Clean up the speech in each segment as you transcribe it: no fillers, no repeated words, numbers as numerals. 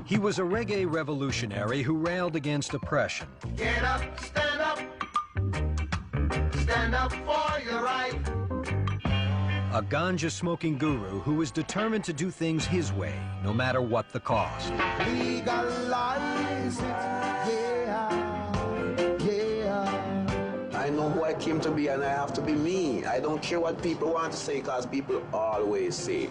He was a reggae revolutionary who railed against oppression. Get up, stand up for your right. A ganja-smoking guru who was determined to do things his way, no matter what the cost. Legalize it, yeah. I know who I came to be and I have to be me. I don't care what people want to say because people always say.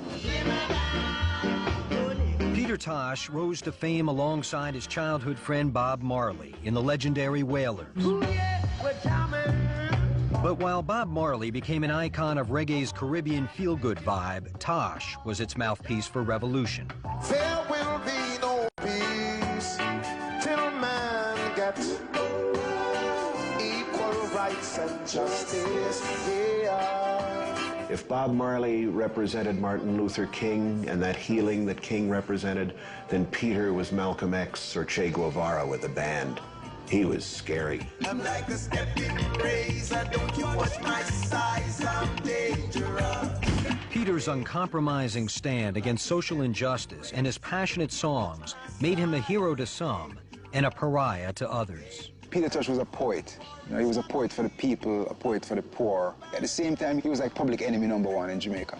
Peter Tosh rose to fame alongside his childhood friend Bob Marley in the legendary Wailers. But while Bob Marley became an icon of reggae's Caribbean feel-good vibe, Tosh was its mouthpiece for revolution. There will be no peace till man gets equal rights and justice, yeah. If Bob Marley represented Martin Luther King and that healing that King represented, then Peter was Malcolm X or Che Guevara with the band. He was scary. I'm like a stepping razor, don't you watch my size, I'm dangerous. Peter's uncompromising stand against social injustice and his passionate songs made him a hero to some and a pariah to others. Peter Tosh was a poet. You know, he was a poet for the people, a poet for the poor. At the same time, he was like public enemy #1 in Jamaica.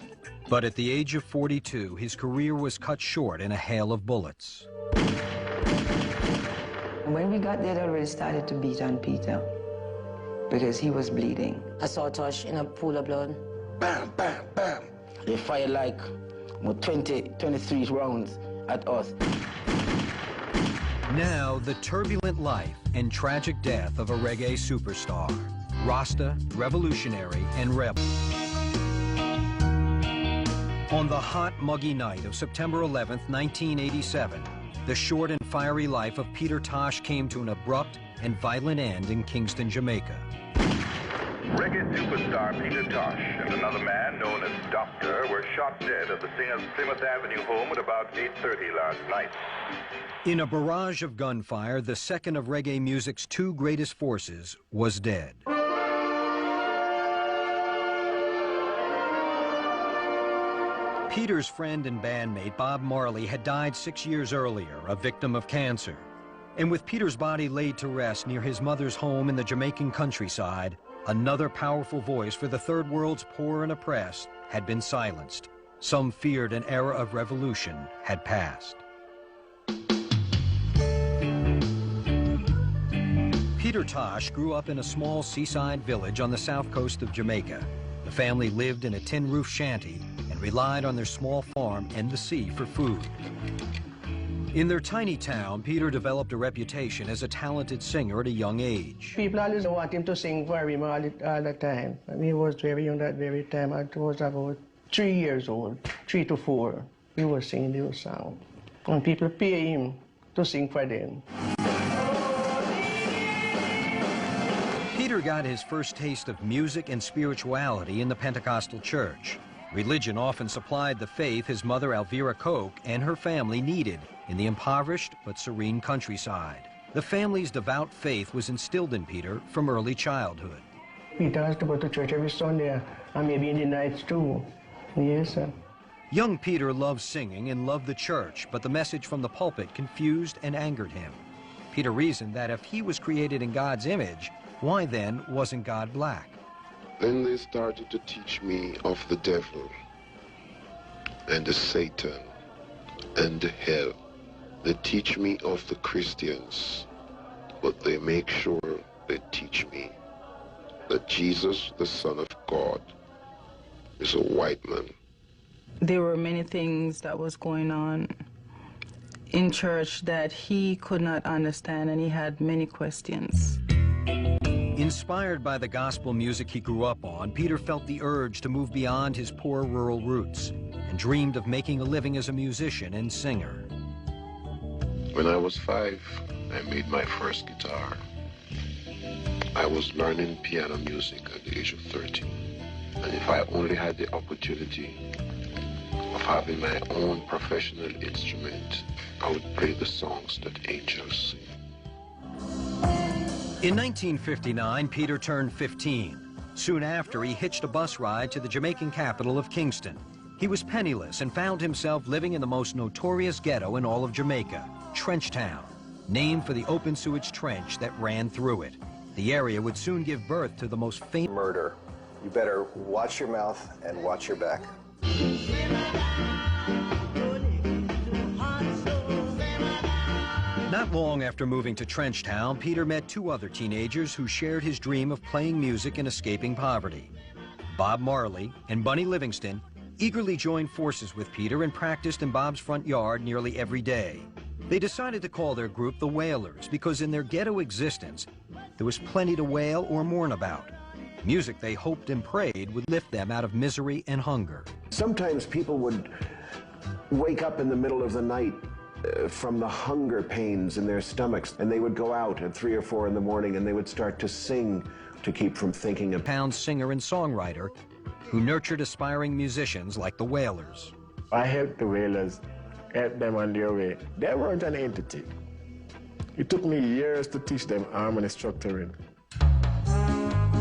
But at the age of 42, his career was cut short in a hail of bullets. When we got there, they already started to beat on Peter because he was bleeding. I saw Tosh in a pool of blood. Bam, bam, bam. They fired like 23 rounds at us. Now, the turbulent life and tragic death of a reggae superstar, Rasta, revolutionary, and rebel. On the hot, muggy night of September 11th, 1987, the short and fiery life of Peter Tosh came to an abrupt and violent end in Kingston, Jamaica. Reggae superstar Peter Tosh and another man known as Doctor were shot dead at the singer's Plymouth Avenue home at about 8:30 last night. In a barrage of gunfire, the second of reggae music's two greatest forces was dead. Peter's friend and bandmate Bob Marley had died 6 years earlier, a victim of cancer. And with Peter's body laid to rest near his mother's home in the Jamaican countryside, another powerful voice for the third world's poor and oppressed had been silenced. Some feared an era of revolution had passed. Peter Tosh grew up in a small seaside village on the south coast of Jamaica. The family lived in a tin-roof shanty and relied on their small farm and the sea for food. In their tiny town, Peter developed a reputation as a talented singer at a young age. People always want him to sing for him all the time. And he was very young that very time. I was about 3 years old, 3 to 4. He was singing the song. And people pay him to sing for them. Peter got his first taste of music and spirituality in the Pentecostal church. Religion often supplied the faith his mother Elvira Koch and her family needed in the impoverished but serene countryside. The family's devout faith was instilled in Peter from early childhood. Peter has to go to church every Sunday, and maybe in the nights too. Yes, sir. Young Peter loved singing and loved the church, but the message from the pulpit confused and angered him. Peter reasoned that if he was created in God's image, why then wasn't God black? Then they started to teach me of the devil and the Satan and the hell. They teach me of the Christians, but they make sure they teach me that Jesus, the Son of God, is a white man. There were many things that was going on in church that he could not understand, and he had many questions. Inspired by the gospel music he grew up on, Peter felt the urge to move beyond his poor rural roots and dreamed of making a living as a musician and singer. When I was 5, I made my first guitar. I was learning piano music at the age of 13. And if I only had the opportunity of having my own professional instrument, I would play the songs that angels sing. In 1959, Peter turned 15. Soon after, he hitched a bus ride to the Jamaican capital of Kingston. He was penniless and found himself living in the most notorious ghetto in all of Jamaica, Trenchtown, named for the open sewage trench that ran through it. The area would soon give birth to the most famous murder. You better watch your mouth and watch your back. Not long after moving to Trenchtown, Peter met two other teenagers who shared his dream of playing music and escaping poverty. Bob Marley and Bunny Livingston eagerly joined forces with Peter and practiced in Bob's front yard nearly every day. They decided to call their group the Wailers because in their ghetto existence, there was plenty to wail or mourn about. Music they hoped and prayed would lift them out of misery and hunger. Sometimes people would wake up in the middle of the night from the hunger pains in their stomachs, and they would go out at 3 or 4 in the morning and they would start to sing to keep from thinking of Pound singer and songwriter who nurtured aspiring musicians like the Wailers. I helped the Wailers, helped them on their way. They weren't an entity. It took me years to teach them harmony structuring.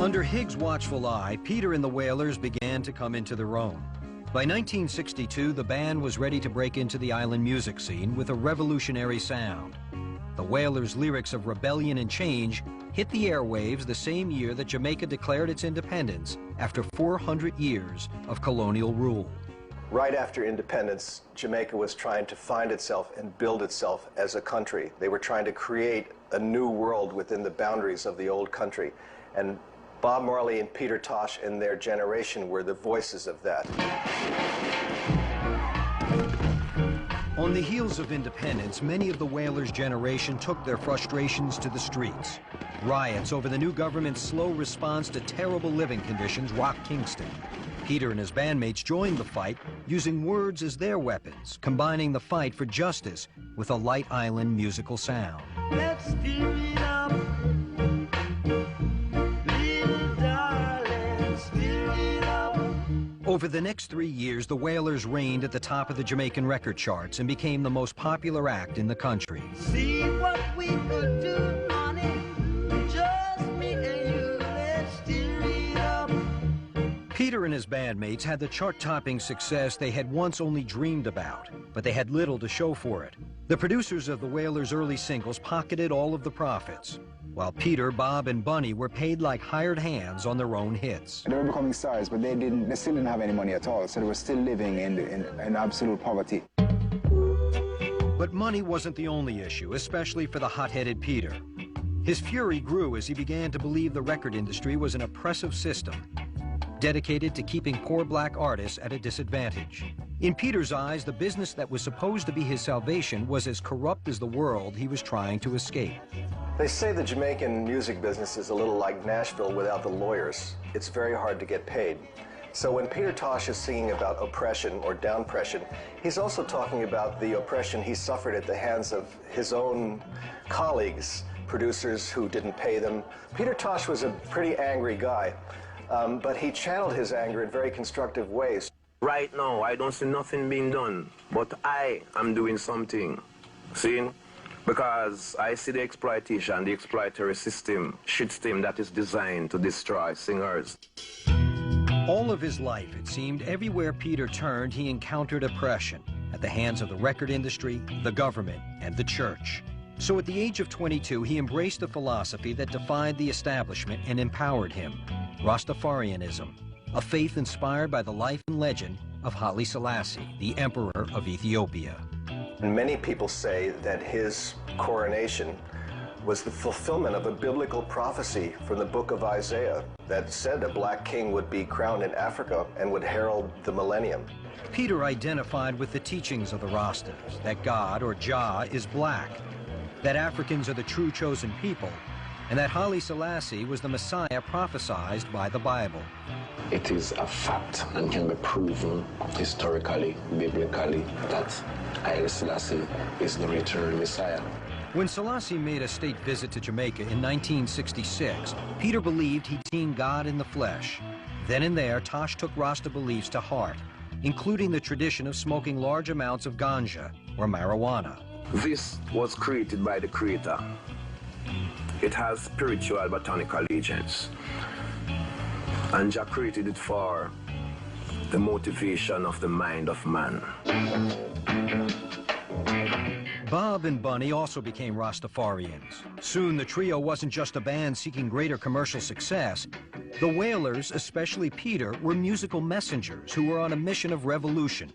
Under Higgs' watchful eye, Peter and the Wailers began to come into their own. By 1962, the band was ready to break into the island music scene with a revolutionary sound. The Wailers' lyrics of rebellion and change hit the airwaves the same year that Jamaica declared its independence after 400 years of colonial rule. Right after independence, Jamaica was trying to find itself and build itself as a country. They were trying to create a new world within the boundaries of the old country. And Bob Marley and Peter Tosh and their generation were the voices of that. On the heels of independence, many of the Wailers' generation took their frustrations to the streets. Riots over the new government's slow response to terrible living conditions rocked Kingston. Peter and his bandmates joined the fight, using words as their weapons, combining the fight for justice with a light island musical sound. Let's steer it up. Over the next 3 years, the Wailers reigned at the top of the Jamaican record charts and became the most popular act in the country. See what we could do, honey. Just me and you, let's steer it up. Peter and his bandmates had the chart-topping success they had once only dreamed about, but they had little to show for it. The producers of the Wailers' early singles pocketed all of the profits, while Peter, Bob, and Bunny were paid like hired hands on their own hits. They were becoming stars, but they still didn't have any money at all, so they were still living in absolute poverty. But money wasn't the only issue, especially for the hot-headed Peter. His fury grew as he began to believe the record industry was an oppressive system, dedicated to keeping poor black artists at a disadvantage. In Peter's eyes, the business that was supposed to be his salvation was as corrupt as the world he was trying to escape. They say the Jamaican music business is a little like Nashville without the lawyers. It's very hard to get paid. So when Peter Tosh is singing about oppression or downpression, he's also talking about the oppression he suffered at the hands of his own colleagues, producers who didn't pay them. Peter Tosh was a pretty angry guy, but he channeled his anger in very constructive ways. Right now, I don't see nothing being done, but I am doing something. See? Because I see the exploitation, the exploitatory system, shit system that is designed to destroy singers. All of his life, it seemed, everywhere Peter turned, he encountered oppression at the hands of the record industry, the government, and the church. So at the age of 22, he embraced a philosophy that defied the establishment and empowered him, Rastafarianism, a faith inspired by the life and legend of Haile Selassie, the Emperor of Ethiopia. And many people say that his coronation was the fulfillment of a biblical prophecy from the book of Isaiah that said a black king would be crowned in Africa and would herald the millennium. Peter identified with the teachings of the Rastas, that God, or Jah, is black, that Africans are the true chosen people, and that Haile Selassie was the Messiah prophesied by the Bible. It is a fact and can be proven historically, biblically, that Haile Selassie is the returned Messiah. When Selassie made a state visit to Jamaica in 1966, Peter believed he'd seen God in the flesh. Then and there, Tosh took Rasta beliefs to heart, including the tradition of smoking large amounts of ganja, or marijuana. This was created by the Creator. It has spiritual botanical agents. And Jah created it for the motivation of the mind of man. Bob and Bunny also became Rastafarians. Soon the trio wasn't just a band seeking greater commercial success. The Wailers, especially Peter, were musical messengers who were on a mission of revolution,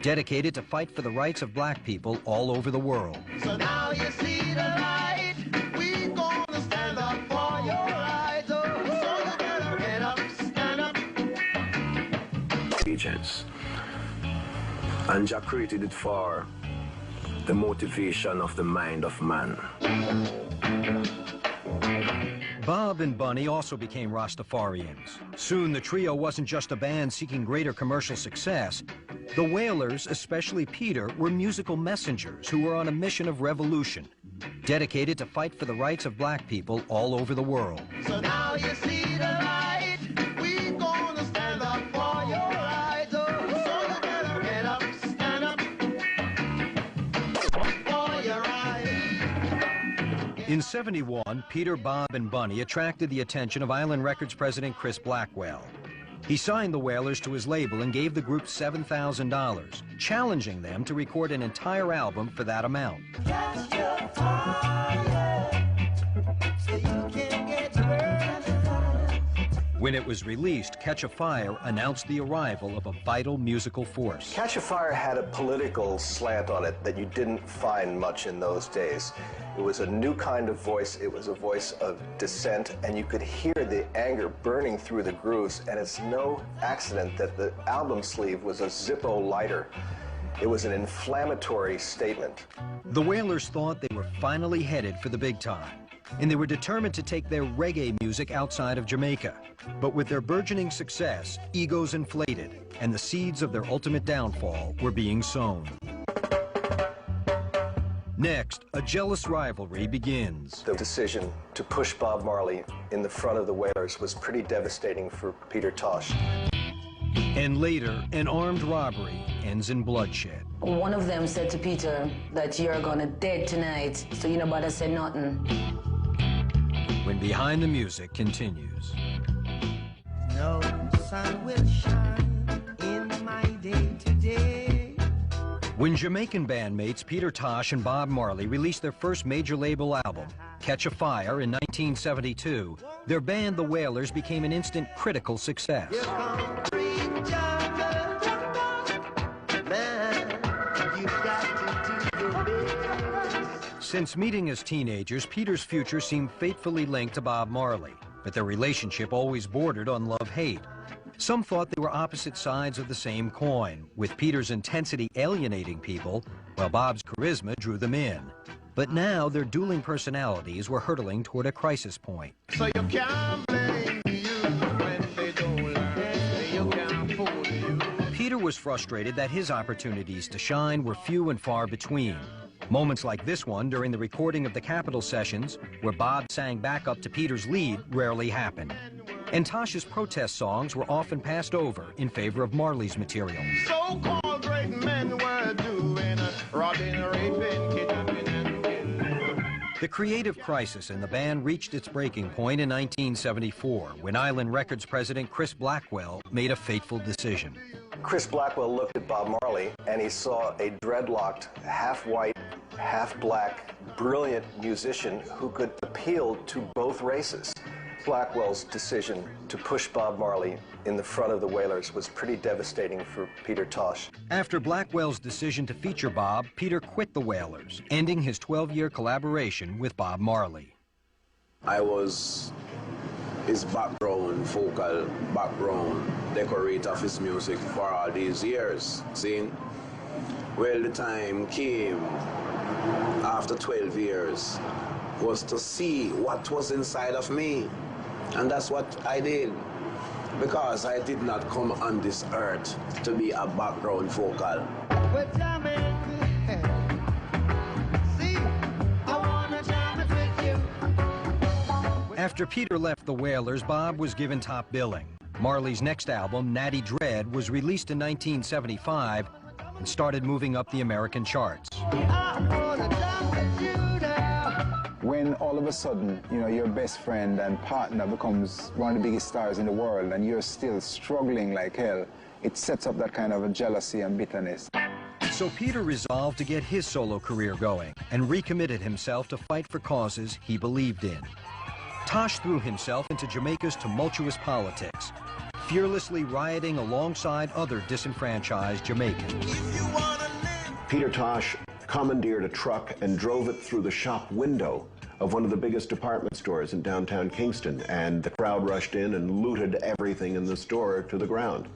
dedicated to fight for the rights of black people all over the world. So now you see the light. We gonna stand up for your rights. Oh, so you better get up, stand up. Agents. And Jah created it for the motivation of the mind of man. Bob and Bunny also became Rastafarians. Soon the trio wasn't just a band seeking greater commercial success. The Wailers, especially Peter, were musical messengers who were on a mission of revolution, dedicated to fight for the rights of black people all over the world. So now you see the light. We gonna stand up for your rights. Oh, so you better get up, stand up for your rights. In '71, Peter, Bob, and Bunny attracted the attention of Island Records president Chris Blackwell. He signed the Wailers to his label and gave the group $7,000, challenging them to record an entire album for that amount. When it was released, Catch a Fire announced the arrival of a vital musical force. Catch a Fire had a political slant on it that you didn't find much in those days. It was a new kind of voice. It was a voice of dissent, and you could hear the anger burning through the grooves, and it's no accident that the album sleeve was a Zippo lighter. It was an inflammatory statement. The Wailers thought they were finally headed for the big time, and they were determined to take their reggae music outside of Jamaica. But with their burgeoning success, egos inflated, and the seeds of their ultimate downfall were being sown. Next, a jealous rivalry begins. The decision to push Bob Marley in the front of the Wailers was pretty devastating for Peter Tosh. And later, an armed robbery ends in bloodshed. One of them said to Peter that you're gonna dead tonight, so you know better say nothing. When Behind the Music continues. No sun will shine in my day today. When Jamaican bandmates Peter Tosh and Bob Marley released their first major label album, Catch a Fire, in 1972, their band, the Wailers, became an instant critical success. Since meeting as teenagers, Peter's future seemed fatefully linked to Bob Marley, but their relationship always bordered on love-hate. Some thought they were opposite sides of the same coin, with Peter's intensity alienating people, while Bob's charisma drew them in. But now their dueling personalities were hurtling toward a crisis point. So you can't blame you when they don't learn. You can't fool you. Peter was frustrated that his opportunities to shine were few and far between. Moments like this one during the recording of the Capitol sessions, where Bob sang back up to Peter's lead, rarely happened. And Tosh's protest songs were often passed over in favor of Marley's material. So-called great men were doing robbing, raping, kidnapping, and killing. The creative crisis in the band reached its breaking point in 1974, when Island Records president Chris Blackwell made a fateful decision. Chris Blackwell looked at Bob Marley and he saw a dreadlocked, half-white, half-black, brilliant musician who could appeal to both races. Blackwell's decision to push Bob Marley in the front of the Wailers was pretty devastating for Peter Tosh. After Blackwell's decision to feature Bob, Peter quit the Wailers, ending his 12-year collaboration with Bob Marley. I was his background, vocal background, decorator of his music for all these years. See? Well, the time came after 12 years was to see what was inside of me. And that's what I did. Because I did not come on this earth to be a background vocal. But jam it. See, I wanna jam it with you. After Peter left the Wailers, Bob was given top billing. Marley's next album, Natty Dread, was released in 1975 and started moving up the American charts. When all of a sudden, you know, your best friend and partner becomes one of the biggest stars in the world and you're still struggling like hell, it sets up that kind of a jealousy and bitterness. So Peter resolved to get his solo career going and recommitted himself to fight for causes he believed in. Tosh threw himself into Jamaica's tumultuous politics, fearlessly rioting alongside other disenfranchised Jamaicans. Peter Tosh commandeered a truck and drove it through the shop window of one of the biggest department stores in downtown Kingston, and the crowd rushed in and looted everything in the store to the ground.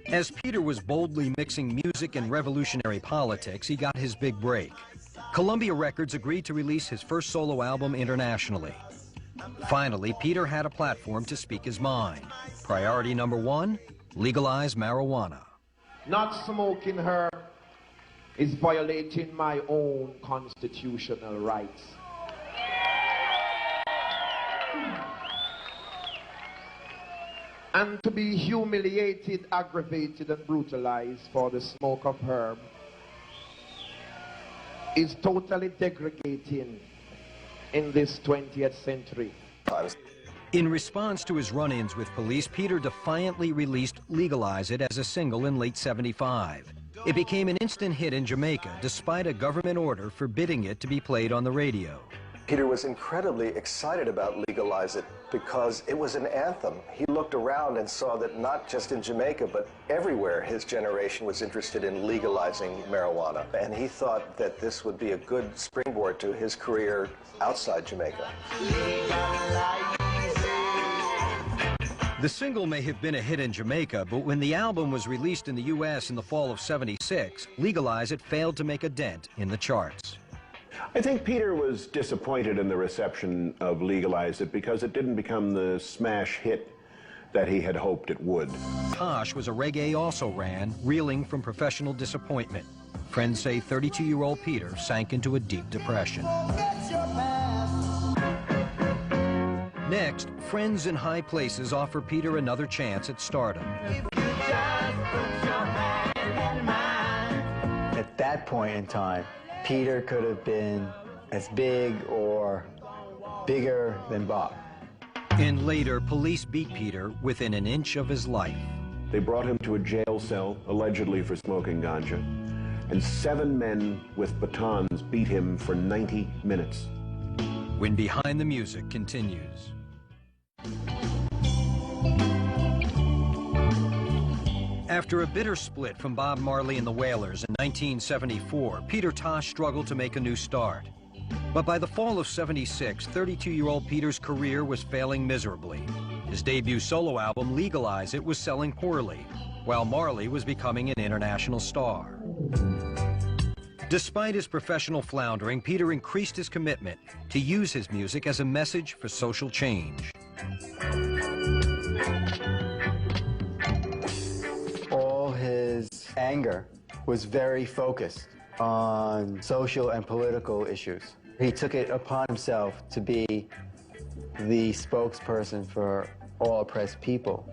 As Peter was boldly mixing music and revolutionary politics, he got his big break. Columbia Records agreed to release his first solo album internationally. Finally, Peter had a platform to speak his mind. Priority number one, legalize marijuana. Not smoking herb is violating my own constitutional rights. And to be humiliated, aggravated, and brutalized for the smoke of herb is totally degrading in this 20th century. In response to his run-ins with police, Peter defiantly released Legalize It as a single in late '75. It became an instant hit in Jamaica, despite a government order forbidding it to be played on the radio. Peter was incredibly excited about Legalize It because it was an anthem. He looked around and saw that not just in Jamaica, but everywhere his generation was interested in legalizing marijuana. And he thought that this would be a good springboard to his career outside Jamaica. The single may have been a hit in Jamaica, but when the album was released in the U.S. in the fall of '76, Legalize It failed to make a dent in the charts. I think Peter was disappointed in the reception of Legalize It because it didn't become the smash hit that he had hoped it would. Tosh was a reggae also-ran, reeling from professional disappointment. Friends say 32-year-old Peter sank into a deep depression. Next, friends in high places offer Peter another chance at stardom. At that point in time, Peter could have been as big or bigger than Bob. And later, police beat Peter within an inch of his life. They brought him to a jail cell, allegedly for smoking ganja, and 7 men with batons beat him for 90 minutes. When Behind the Music continues. After a bitter split from Bob Marley and the Wailers in 1974, Peter Tosh struggled to make a new start. But by the fall of '76, 32-year-old Peter's career was failing miserably. His debut solo album, Legalize It, was selling poorly, while Marley was becoming an international star. Despite his professional floundering, Peter increased his commitment to use his music as a message for social change. All his anger was very focused on social and political issues. He took it upon himself to be the spokesperson for all oppressed people.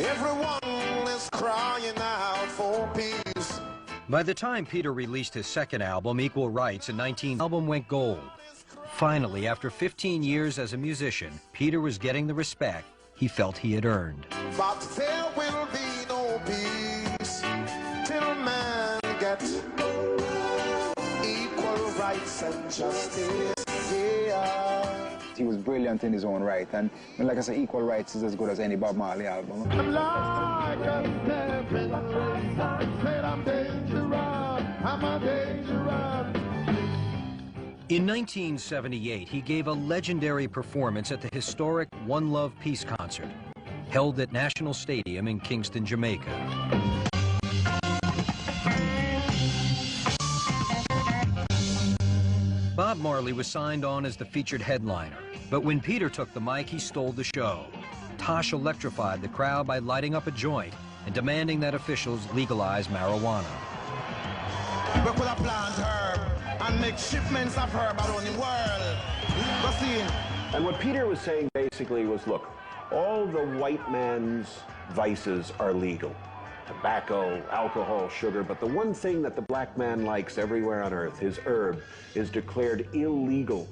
Everyone is crying out for peace. By the time Peter released his second album, Equal Rights, in the album went gold. Finally, after 15 years as a musician, Peter was getting the respect he felt he had earned. But there will be no peace till man gets equal rights and justice. Yeah. He was brilliant in his own right, and like I said, Equal Rights is as good as any Bob Marley album. I'm like a step in the race. I said I'm dangerous. I'm a dangerous. In 1978, he gave a legendary performance at the historic One Love Peace concert, held at National Stadium in Kingston, Jamaica. Bob Marley was signed on as the featured headliner, but when Peter took the mic, he stole the show. Tosh electrified the crowd by lighting up a joint and demanding that officials legalize marijuana. We could have planted herb and make shipments of herb around the world. And what Peter was saying basically was, look, all the white man's vices are legal. Tobacco, alcohol, sugar, but the one thing that the black man likes everywhere on earth, his herb, is declared illegal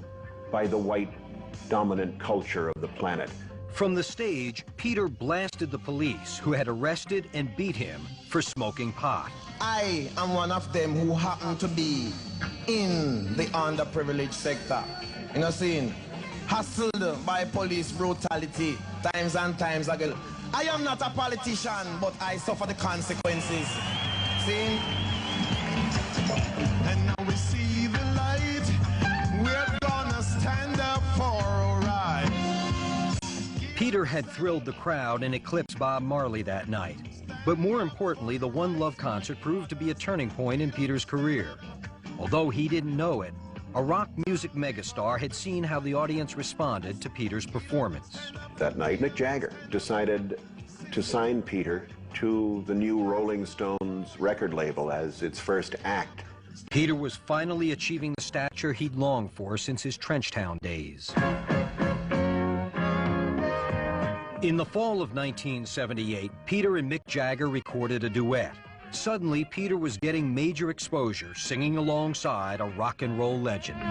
by the white dominant culture of the planet. From the stage, Peter blasted the police who had arrested and beat him for smoking pot. I am one of them who happen to be in the underprivileged sector. You know, seeing hustled by police brutality times and times again. I am not a politician, but I suffer the consequences. See? And now we see the light. We're gonna stand up for our rights. Peter had thrilled the crowd and eclipsed Bob Marley that night. But more importantly, the One Love concert proved to be a turning point in Peter's career. Although he didn't know it, a rock music megastar had seen how the audience responded to Peter's performance. That night, Mick Jagger decided to sign Peter to the new Rolling Stones record label as its first act. Peter was finally achieving the stature he'd longed for since his Trenchtown days. In the fall of 1978, Peter and Mick Jagger recorded a duet. Suddenly, Peter was getting major exposure, singing alongside a rock and roll legend.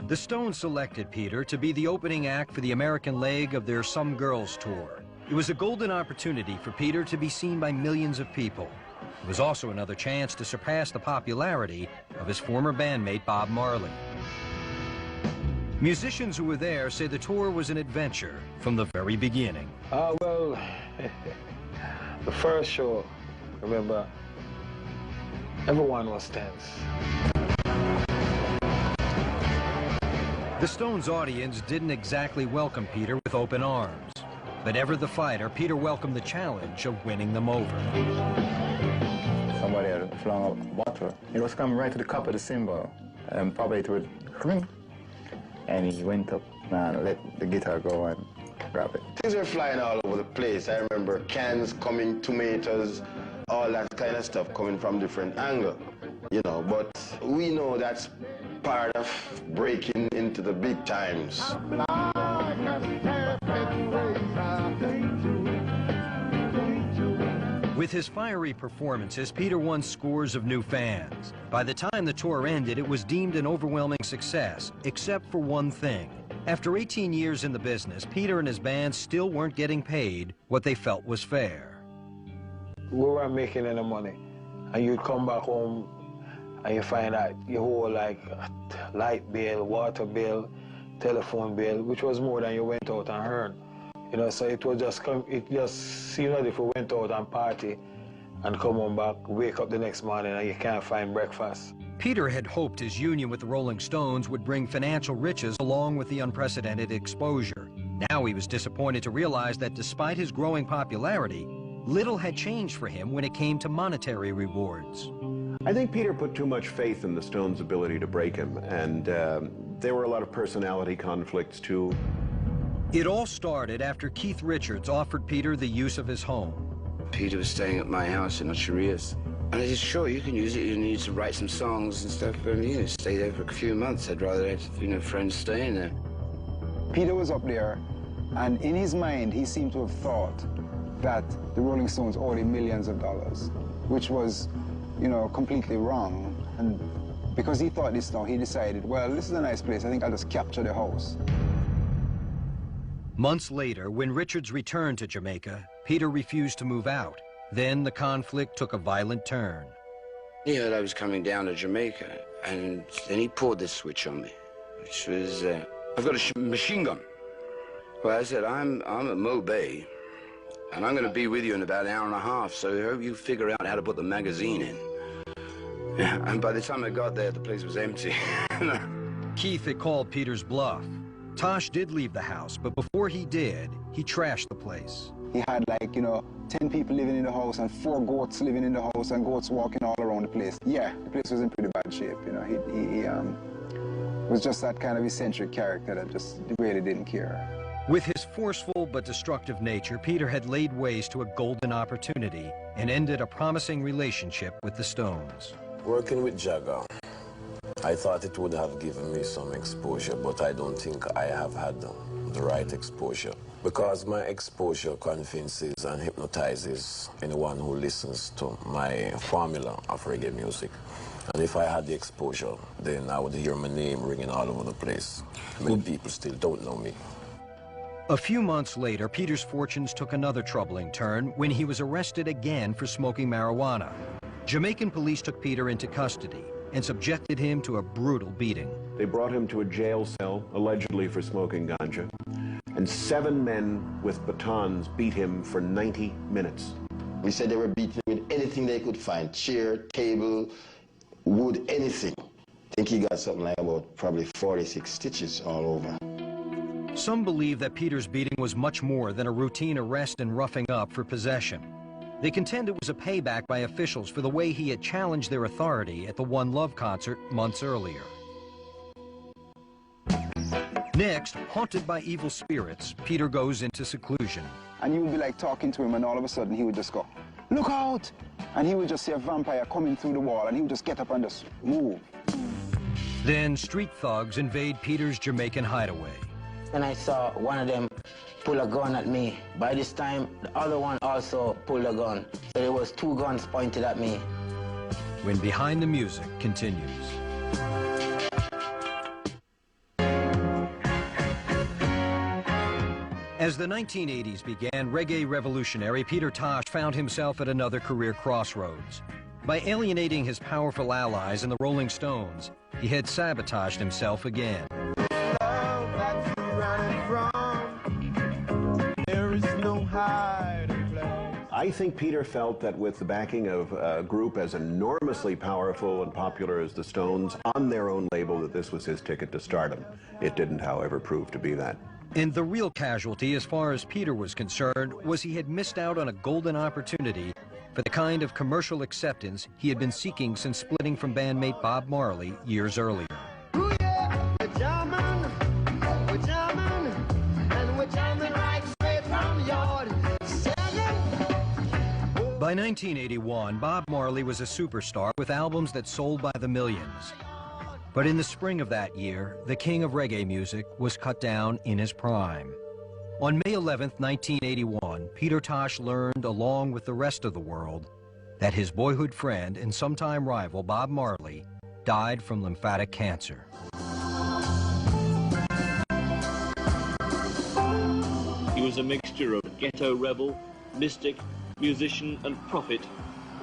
The Stones selected Peter to be the opening act for the American leg of their Some Girls tour. It was a golden opportunity for Peter to be seen by millions of people. It was also another chance to surpass the popularity of his former bandmate Bob Marley. Musicians who were there say the tour was an adventure from the very beginning. Well, the first show, remember, everyone was tense. The Stones audience didn't exactly welcome Peter with open arms. But ever the fighter, Peter welcomed the challenge of winning them over. Somebody had flung a bottle. It was coming right to the cup of the cymbal, and probably it would ring. And he went up and let the guitar go and grab it. Things were flying all over the place. I remember cans coming, tomatoes, all that kind of stuff coming from different angles, you know. But we know that's part of breaking into the big times. With his fiery performances, Peter won scores of new fans. By the time the tour ended, it was deemed an overwhelming success, except for one thing. After 18 years in the business, Peter and his band still weren't getting paid what they felt was fair. We weren't making any money, and you'd come back home and you find out you owe like light bill, water bill, telephone bill, which was more than you went out and earned. You know, so it just seemed as if we went out and party and come home back, wake up the next morning and you can't find breakfast. Peter had hoped his union with the Rolling Stones would bring financial riches along with the unprecedented exposure. Now he was disappointed to realize that despite his growing popularity, little had changed for him when it came to monetary rewards. I think Peter put too much faith in the Stones' ability to break him, and there were a lot of personality conflicts too. It all started after Keith Richards offered Peter the use of his home. Peter was staying at my house in Ocherias. And I said, sure, you can use it. You need to write some songs and stuff, but stay there for a few months. I'd rather have, friends staying there. Peter was up there, and in his mind, he seemed to have thought that the Rolling Stones owed him millions of dollars, which was, completely wrong. And because he thought this now, he decided, well, this is a nice place. I think I'll just capture the house. Months later, when Richards returned to Jamaica, Peter refused to move out. Then the conflict took a violent turn. He heard I was coming down to Jamaica, and then he pulled this switch on me, which was, I've got a machine gun. Well, I said, I'm at Mo Bay, and I'm going to be with you in about an hour and a half, so I hope you figure out how to put the magazine in. Yeah, and by the time I got there, the place was empty. Keith had called Peter's bluff. Tosh did leave the house, but before he did, he trashed the place. He had 10 people living in the house and 4 goats living in the house and goats walking all around the place. Yeah, the place was in pretty bad shape, He was just that kind of eccentric character that just really didn't care. With his forceful but destructive nature, Peter had laid waste to a golden opportunity and ended a promising relationship with the Stones. Working with Jagger, I thought it would have given me some exposure, but I don't think I have had the right exposure. Because my exposure convinces and hypnotizes anyone who listens to my formula of reggae music. And if I had the exposure, then I would hear my name ringing all over the place. Many people still don't know me. A few months later, Peter's fortunes took another troubling turn when he was arrested again for smoking marijuana. Jamaican police took Peter into custody and subjected him to a brutal beating. They brought him to a jail cell, allegedly for smoking ganja, and 7 men with batons beat him for 90 minutes. We said they were beating him with anything they could find, chair, table, wood, anything. I think he got something like about probably 46 stitches all over. Some believe that Peter's beating was much more than a routine arrest and roughing up for possession. They contend it was a payback by officials for the way he had challenged their authority at the One Love concert months earlier. Next, haunted by evil spirits, Peter goes into seclusion. And you would be like talking to him, and all of a sudden he would just go, "Look out!" And he would just see a vampire coming through the wall, and he would just get up and just move. Then street thugs invade Peter's Jamaican hideaway. And I saw one of them pull a gun at me. By this time, the other one also pulled a gun. So there was 2 guns pointed at me. When Behind the Music continues. As the 1980s began, reggae revolutionary Peter Tosh found himself at another career crossroads. By alienating his powerful allies in the Rolling Stones, he had sabotaged himself again. I think Peter felt that with the backing of a group as enormously powerful and popular as the Stones on their own label, that this was his ticket to stardom. It didn't, however, prove to be that. And the real casualty, as far as Peter was concerned, was he had missed out on a golden opportunity for the kind of commercial acceptance he had been seeking since splitting from bandmate Bob Marley years earlier. By 1981, Bob Marley was a superstar with albums that sold by the millions. But in the spring of that year, the king of reggae music was cut down in his prime. On May 11, 1981, Peter Tosh learned, along with the rest of the world, that his boyhood friend and sometime rival, Bob Marley, died from lymphatic cancer. He was a mixture of ghetto rebel, mystic, musician and prophet,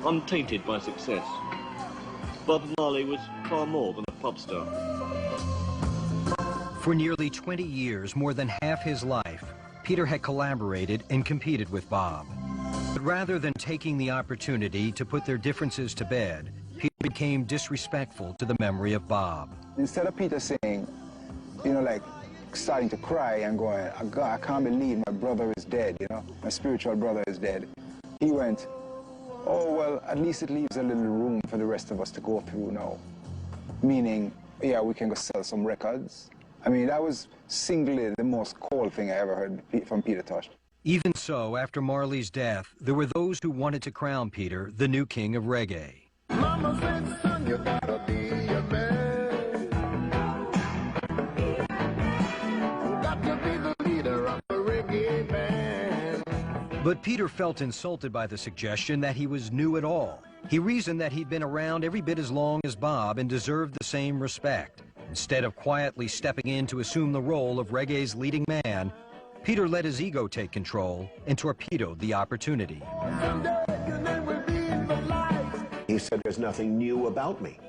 untainted by success. Bob Marley was far more than a pop star. For nearly 20 years, more than half his life, Peter had collaborated and competed with Bob. But rather than taking the opportunity to put their differences to bed, Peter became disrespectful to the memory of Bob. Instead of Peter saying, you know, like starting to cry and going, I can't believe my brother is dead, you know, my spiritual brother is dead. He went, oh, well, at least it leaves a little room for the rest of us to go through now. Meaning, yeah, we can go sell some records. I mean, that was singly the most cool thing I ever heard from Peter Tosh. Even so, after Marley's death, there were those who wanted to crown Peter the new king of reggae. Mama said, son, you gotta be a man. You got to be the leader of a reggae band. But Peter felt insulted by the suggestion that he was new at all. He reasoned that he'd been around every bit as long as Bob and deserved the same respect. Instead of quietly stepping in to assume the role of reggae's leading man, Peter let his ego take control and torpedoed the opportunity. He said, there's nothing new about me.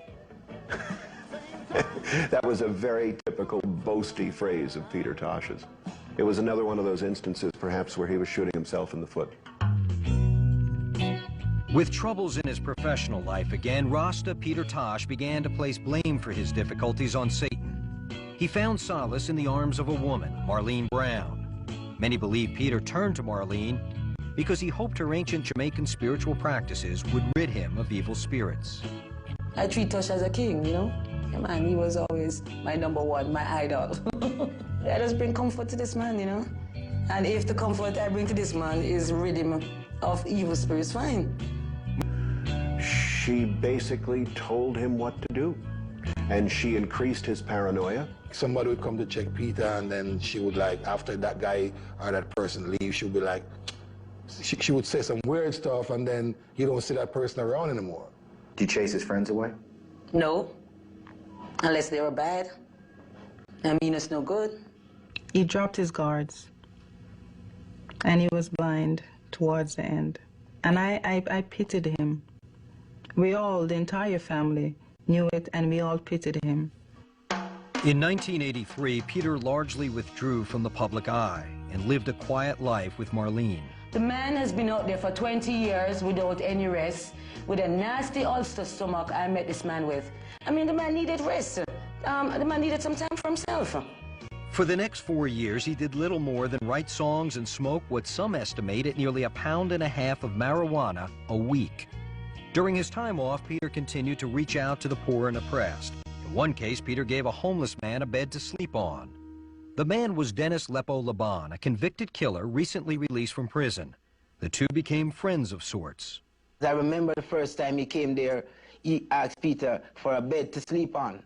That was a very typical boasty phrase of Peter Tosh's. It was another one of those instances, perhaps, where he was shooting himself in the foot. With troubles in his professional life again, Rasta Peter Tosh began to place blame for his difficulties on Satan. He found solace in the arms of a woman, Marlene Brown. Many believe Peter turned to Marlene because he hoped her ancient Jamaican spiritual practices would rid him of evil spirits. I treat Tosh as a king, you know? Yeah, man, he was always my number one, my idol. I just bring comfort to this man, you know? And if the comfort I bring to this man is rid him of evil spirits, fine. She basically told him what to do. and she increased his paranoia. Somebody would come to check Peter, and then she would, like, after that guy or that person leaves, she would be like, she would say some weird stuff, and then you don't see that person around anymore. Do you chase his friends away? No, unless they were bad. I mean, it's no good. He dropped his guards, and he was blind towards the end. And I pitied him. We all, the entire family, knew it, and we all pitied him. In 1983, Peter largely withdrew from the public eye and lived a quiet life with Marlene. The man has been out there for 20 years without any rest, with a nasty ulcer stomach I met this man with. I mean, the man needed rest. The man needed some time for himself. For the next 4 years, he did little more than write songs and smoke what some estimate at nearly 1.5 pounds of marijuana a week. During his time off, Peter continued to reach out to the poor and oppressed. In one case, Peter gave a homeless man a bed to sleep on. The man was Dennis Lepo Laban, a convicted killer recently released from prison. The two became friends of sorts. I remember the first time he came there, he asked Peter for a bed to sleep on.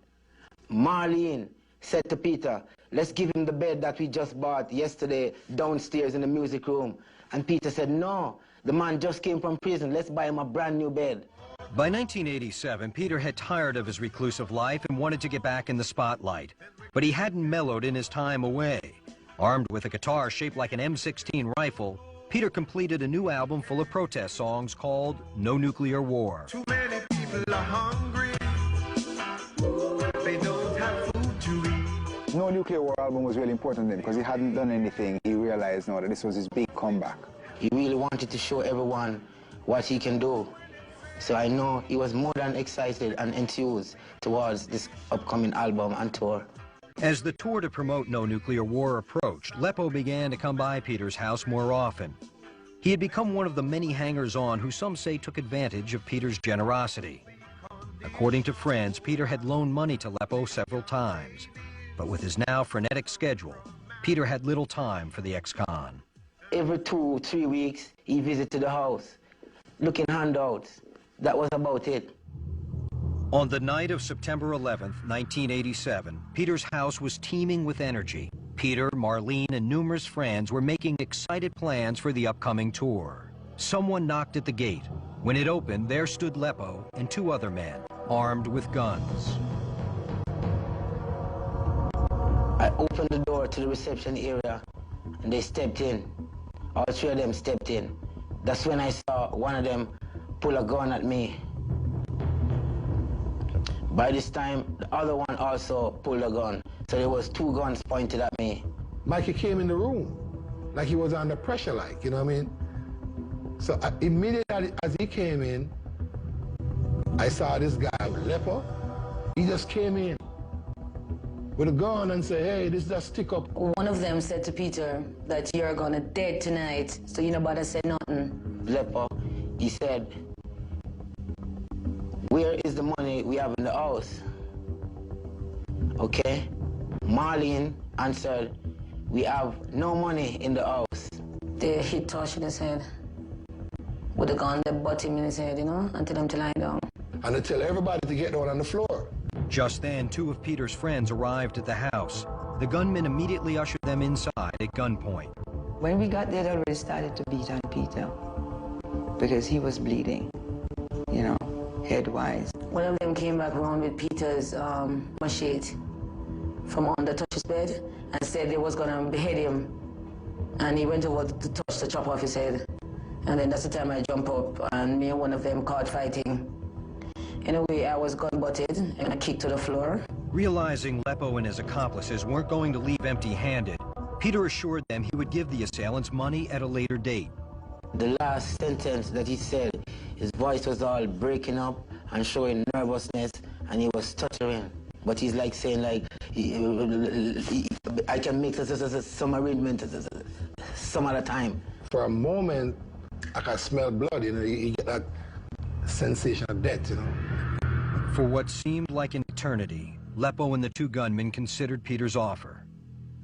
Marlene said to Peter, let's give him the bed that we just bought yesterday downstairs in the music room. And Peter said, no, the man just came from prison, let's buy him a brand new bed. By 1987, Peter had tired of his reclusive life and wanted to get back in the spotlight. But he hadn't mellowed in his time away. Armed with a guitar shaped like an M16 rifle, Peter completed a new album full of protest songs called No Nuclear War. Too many people are hungry. They don't have food to eat. No Nuclear War album was really important then because he hadn't done anything. He realized now that this was his big comeback. He really wanted to show everyone what he can do. So I know he was more than excited and enthused towards this upcoming album and tour. As the tour to promote No Nuclear War approached, Lepo began to come by Peter's house more often. He had become one of the many hangers-on who some say took advantage of Peter's generosity. According to friends, Peter had loaned money to Lepo several times. But with his now frenetic schedule, Peter had little time for the ex-con. Every 2-3 weeks, he visited the house, looking handouts. That was about it. On the night of September 11th, 1987, Peter's house was teeming with energy. Peter, Marlene, and numerous friends were making excited plans for the upcoming tour. Someone knocked at the gate. When it opened, there stood Lepo and 2 other men, armed with guns. I opened the door to the reception area, and they stepped in. All 3 of them stepped in. That's when I saw one of them pull a gun at me. By this time, the other one also pulled a gun. So there was 2 guns pointed at me. Like he came in the room, like he was under pressure, like, you know what I mean? So immediately as he came in, I saw this guy, Lepo. He just came in with a gun and said, hey, this is a stick up. One of them said to Peter that you're gonna dead tonight, so you nobody said nothing. Lepo, he said, where is the money we have in the house? Okay. Marlene answered, we have no money in the house. They hit Tosh in his head. With a gun, they butt him in his head, you know, and tell him to lie down. And they tell everybody to get down on the floor. Just then, 2 of Peter's friends arrived at the house. The gunmen immediately ushered them inside at gunpoint. When we got there, they already started to beat on Peter because he was bleeding, you know, head-wise. One of them came back around with Peter's machete from under Tosh's bed and said they was gonna behead him. And he went over to Tosh to chop off his head. And then that's the time I jump up and me and one of them caught fighting. In a way, I was gun-butted and I kicked to the floor. Realizing Lepo and his accomplices weren't going to leave empty-handed, Peter assured them he would give the assailants money at a later date. The last sentence that he said, his voice was all breaking up and showing nervousness, and he was stuttering. But he's like saying, like, I can make some arrangement some other time. For a moment, I could smell blood, you know, you get that sensation of death, you know. For what seemed like an eternity, Lepo and the 2 gunmen considered Peter's offer,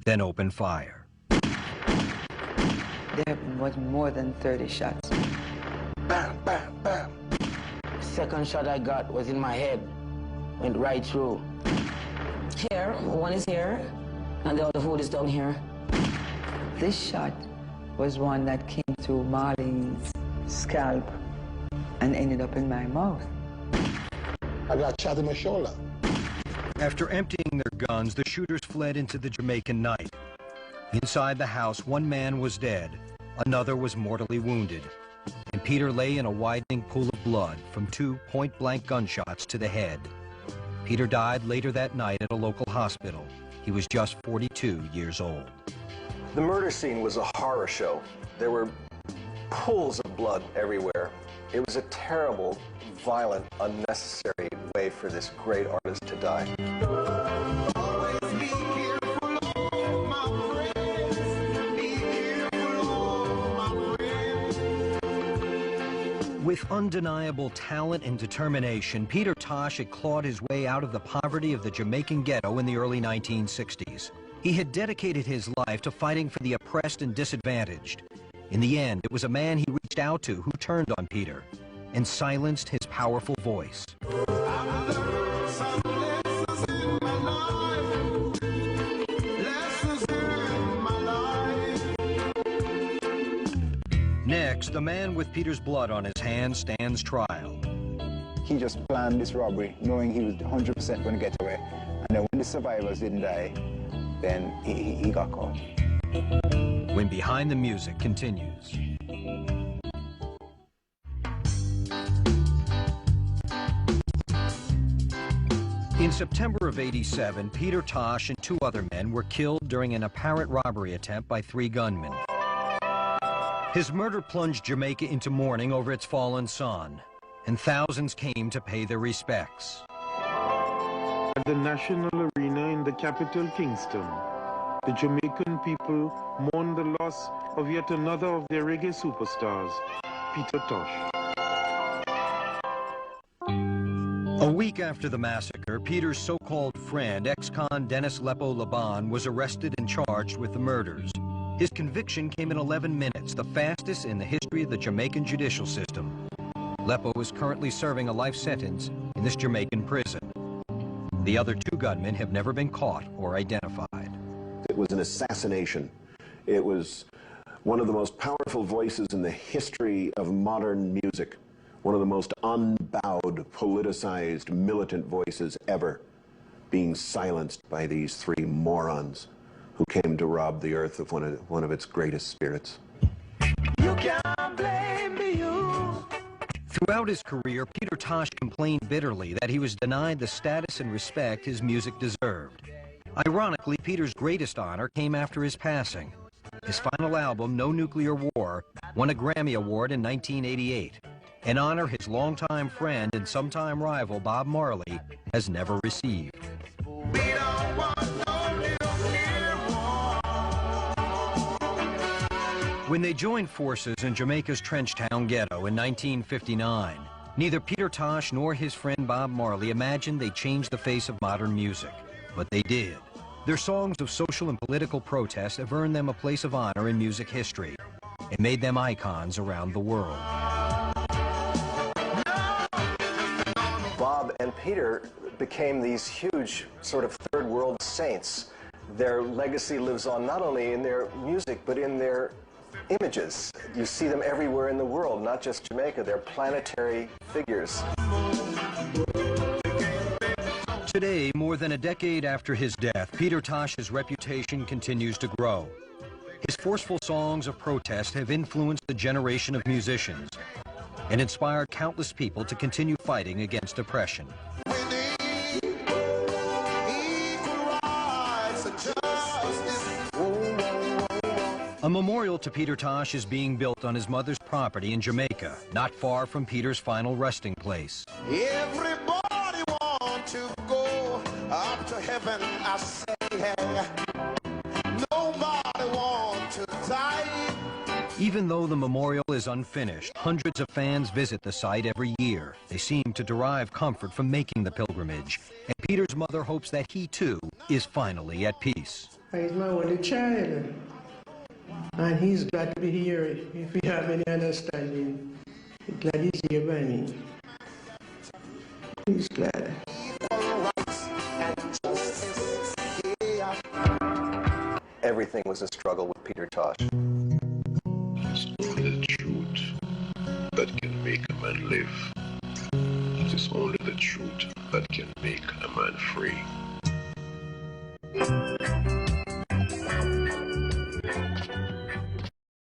then opened fire. There was more than 30 shots. Bam, bam, bam. The second shot I got was in my head. went right through. Here, one is here, and the other hole is down here. This shot was one that came through Marley's scalp and ended up in my mouth. I got shot in my shoulder. After emptying their guns, the shooters fled into the Jamaican night. Inside the house, one man was dead, another was mortally wounded, and Peter lay in a widening pool of blood from 2 point-blank gunshots to the head. Peter died later that night at a local hospital. He was just 42 years old. The murder scene was a horror show. There were pools of blood everywhere. It was a terrible, violent, unnecessary way for this great artist to die. With undeniable talent and determination, Peter Tosh had clawed his way out of the poverty of the Jamaican ghetto in the early 1960s. He had dedicated his life to fighting for the oppressed and disadvantaged. In the end, it was a man he reached out to who turned on Peter and silenced his powerful voice. Next, the man with Peter's blood on his hands stands trial. He just planned this robbery knowing he was 100% going to get away. And then when the survivors didn't die, then he got caught. When Behind the Music continues. In September of '87, Peter Tosh and 2 other men were killed during an apparent robbery attempt by 3 gunmen. His murder plunged Jamaica into mourning over its fallen son, and thousands came to pay their respects. At the National Arena in the capital, Kingston, the Jamaican people mourn the loss of yet another of their reggae superstars, Peter Tosh. A week after the massacre, Peter's so-called friend, ex-con Dennis Lepo Laban, was arrested and charged with the murders. His conviction came in 11 minutes, the fastest in the history of the Jamaican judicial system. Lepo is currently serving a life sentence in this Jamaican prison. The other 2 gunmen have never been caught or identified. It was an assassination. It was one of the most powerful voices in the history of modern music. One of the most unbowed, politicized, militant voices ever, being silenced by these 3 morons who came to rob the earth of one of its greatest spirits. You can't blame you. Throughout his career, Peter Tosh complained bitterly that he was denied the status and respect his music deserved. Ironically, Peter's greatest honor came after his passing. His final album, No Nuclear War, won a Grammy Award in 1988, an honor his longtime friend and sometime rival Bob Marley has never received. When they joined forces in Jamaica's Trenchtown ghetto in 1959, neither Peter Tosh nor his friend Bob Marley imagined they'd change the face of modern music, but they did. Their songs of social and political protest have earned them a place of honor in music history and made them icons around the world. Bob and Peter became these huge sort of third world saints. Their legacy lives on not only in their music, but in their images. You see them everywhere in the world, not just Jamaica. They're planetary figures. Today, more than a decade after his death, Peter Tosh's reputation continues to grow. His forceful songs of protest have influenced a generation of musicians and inspired countless people to continue fighting against oppression. A memorial to Peter Tosh is being built on his mother's property in Jamaica, not far from Peter's final resting place. Everybody want to go up to heaven, I say. Nobody want to die. Even though the memorial is unfinished, hundreds of fans visit the site every year. They seem to derive comfort from making the pilgrimage, and Peter's mother hopes that he, too, is finally at peace. He's my only child, and he's glad to be here. If we have any understanding, glad he's here by me. He's glad. everything was a struggle with Peter Tosh. It's only the truth that can make a man live. It is only the truth that can make a man free.